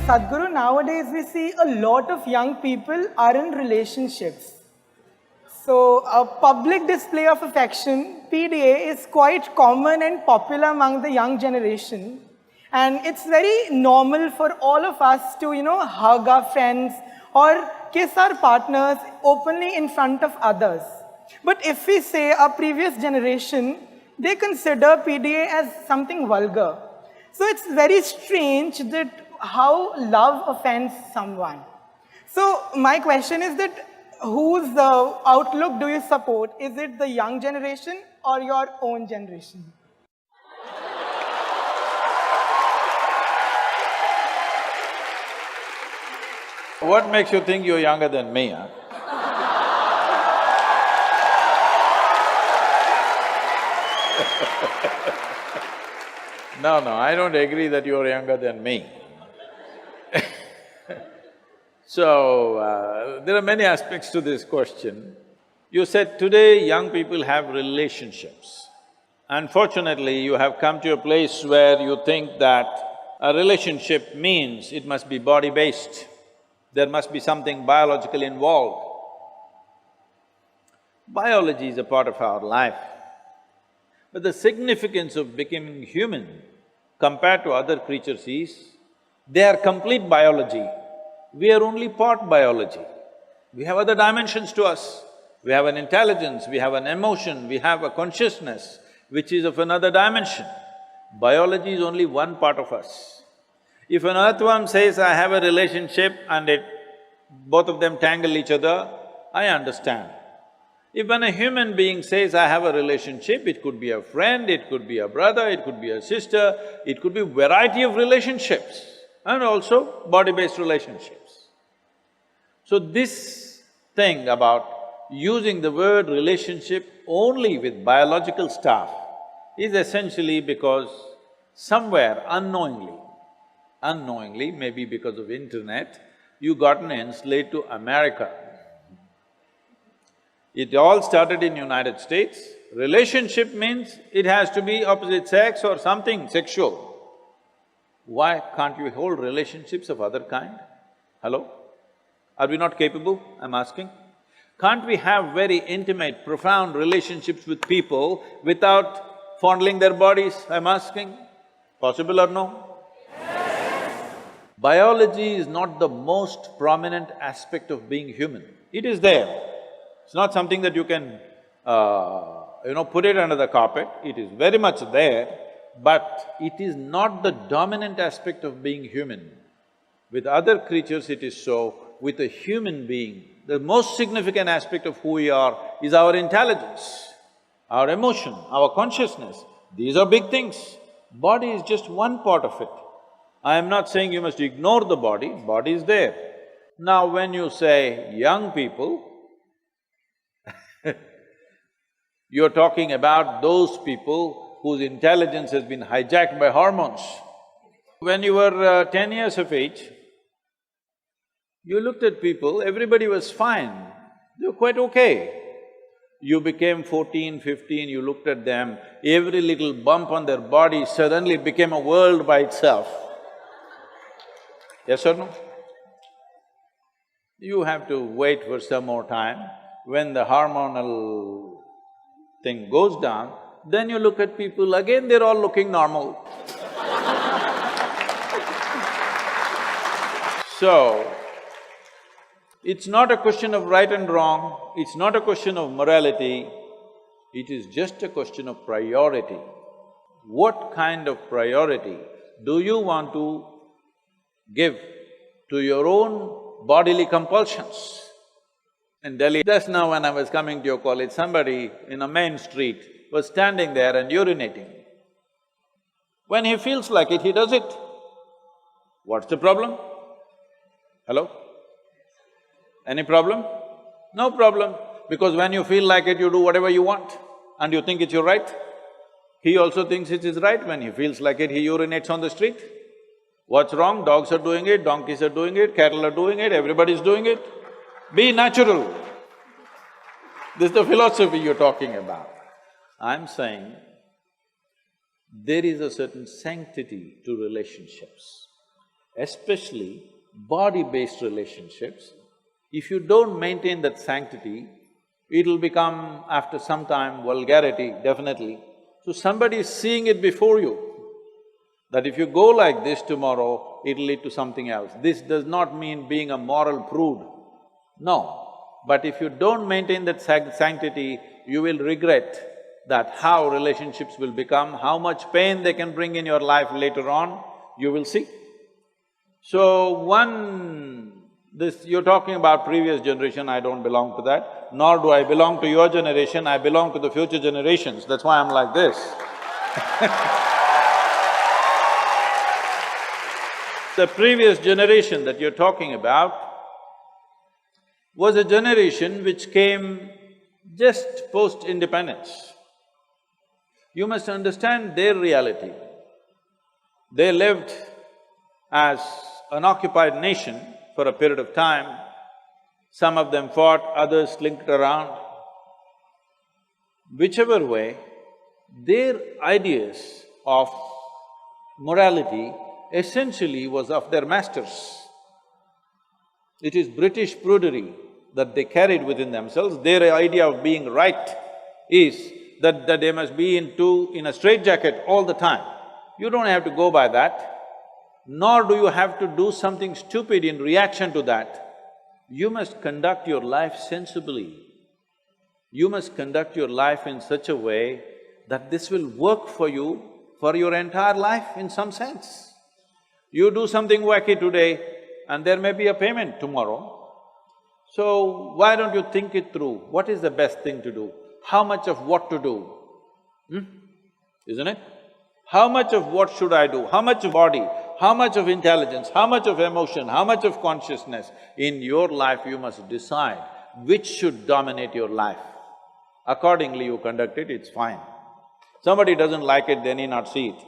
Sadhguru, nowadays we see a lot of young people are in relationships. So a public display of affection, PDA, is quite common and popular among the young generation. And it's very normal for all of us to, hug our friends or kiss our partners openly in front of others. But if we say our previous generation, they consider PDA as something vulgar. So it's very strange that how love offends someone. So my question is that whose outlook do you support? Is it the young generation or your own generation? What makes you think you're younger than me, huh? No, I don't agree that you're younger than me. So, there are many aspects to this question. You said today young people have relationships. Unfortunately, you have come to a place where you think that a relationship means it must be body-based. There must be something biological involved. Biology is a part of our life. But the significance of becoming human compared to other creatures is, they are complete biology. We are only part biology. We have other dimensions to us. We have an intelligence, we have an emotion, we have a consciousness which is of another dimension. Biology is only one part of us. If an earthworm says, I have a relationship and both of them tangle each other, I understand. If when a human being says, I have a relationship, it could be a friend, it could be a brother, it could be a sister, it could be a variety of relationships and also body-based relationships. So this thing about using the word relationship only with biological stuff is essentially because somewhere unknowingly, maybe because of internet, you gotten enslaved to America. It all started in United States. Relationship means it has to be opposite sex or something sexual. Why can't you hold relationships of other kind? Hello? Are we not capable, I'm asking? Can't we have very intimate, profound relationships with people without fondling their bodies, I'm asking? Possible or no? Yes. Biology is not the most prominent aspect of being human. It is there. It's not something that you can, put it under the carpet. It is very much there, but it is not the dominant aspect of being human. With other creatures it is so, with a human being, the most significant aspect of who we are is our intelligence, our emotion, our consciousness. These are big things. Body is just one part of it. I am not saying you must ignore the body is there. Now when you say young people, you're talking about those people whose intelligence has been hijacked by hormones. When you were 10 years of age, you looked at people, everybody was fine, they were quite okay. You became 14, 15, you looked at them, every little bump on their body suddenly became a world by itself. Yes or no? You have to wait for some more time. When the hormonal thing goes down, then you look at people, again they're all looking normal. So, it's not a question of right and wrong, it's not a question of morality, it is just a question of priority. What kind of priority do you want to give to your own bodily compulsions? In Delhi, just now when I was coming to your college, somebody in a main street was standing there and urinating. When he feels like it, he does it. What's the problem? Hello? Any problem? No problem, because when you feel like it, you do whatever you want and you think it's your right. He also thinks it is right. When he feels like it, he urinates on the street. What's wrong? Dogs are doing it, donkeys are doing it, cattle are doing it, everybody's doing it. Be natural. This is the philosophy you're talking about. I'm saying there is a certain sanctity to relationships. especially body-based relationships, if you don't maintain that sanctity, it'll become, after some time, vulgarity, definitely. So somebody is seeing it before you, that if you go like this tomorrow, it'll lead to something else. This does not mean being a moral prude, no. But if you don't maintain that sanctity, you will regret that how relationships will become, how much pain they can bring in your life later on, you will see. So you're talking about previous generation, I don't belong to that, nor do I belong to your generation, I belong to the future generations, that's why I'm like this. The previous generation that you're talking about was a generation which came just post-independence. You must understand their reality. They lived as an occupied nation for a period of time. Some of them fought, others slinked around. Whichever way, their ideas of morality essentially was of their masters. It is British prudery that they carried within themselves. Their idea of being right is that they must be in a straitjacket all the time. You don't have to go by that, nor do you have to do something stupid in reaction to that. You must conduct your life sensibly. You must conduct your life in such a way that this will work for you for your entire life in some sense. You do something wacky today and there may be a payment tomorrow. So, why don't you think it through? What is the best thing to do? How much of what to do? Isn't it? How much of what should I do? How much of body? How much of intelligence? How much of emotion? How much of consciousness? In your life you must decide which should dominate your life. Accordingly you conduct it, it's fine. Somebody doesn't like it, they need not see it.